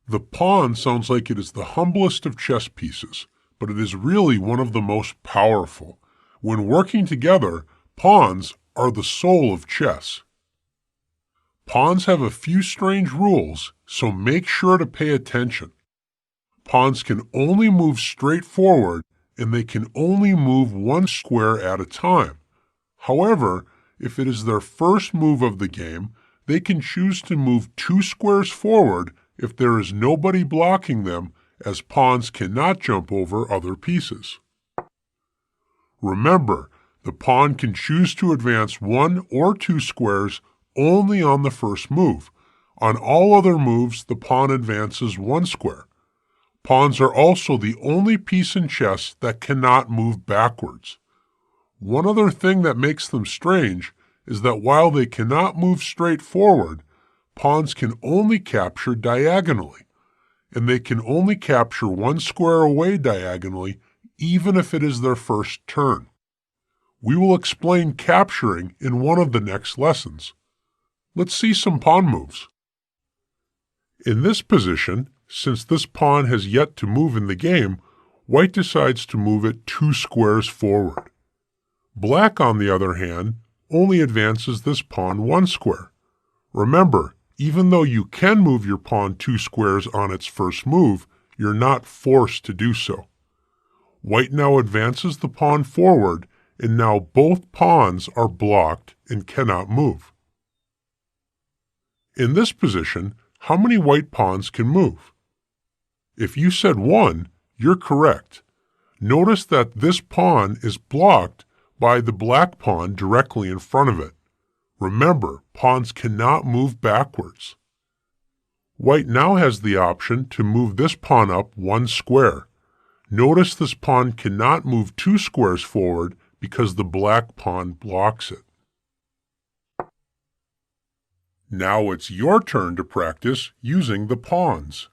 The pawn sounds like it is the humblest of chess pieces, but it is really one of the most powerful. When working together, pawns are the soul of chess. Pawns have a few strange rules, so make sure to pay attention. Pawns can only move straight forward, and they can only move one square at a time. However, if it is their first move of the game, they can choose to move 2 squares forward if there is nobody blocking them, as pawns cannot jump over other pieces. Remember, the pawn can choose to advance 1 or 2 squares only on the first move. On all other moves, the pawn advances 1 square. Pawns are also the only piece in chess that cannot move backwards. One other thing that makes them strange is that while they cannot move straight forward, pawns can only capture diagonally, and they can only capture 1 square away diagonally even if it is their first turn. We will explain capturing in one of the next lessons. Let's see some pawn moves. In this position, since this pawn has yet to move in the game, white decides to move it 2 squares forward. Black, on the other hand, only advances this pawn 1 square. Remember, even though you can move your pawn 2 squares on its first move, you're not forced to do so. White now advances the pawn forward, and now both pawns are blocked and cannot move. In this position, how many white pawns can move? If you said 1, you're correct. Notice that this pawn is blocked by the black pawn directly in front of it. Remember, pawns cannot move backwards. White now has the option to move this pawn up 1 square. Notice this pawn cannot move 2 squares forward because the black pawn blocks it. Now it's your turn to practice using the pawns.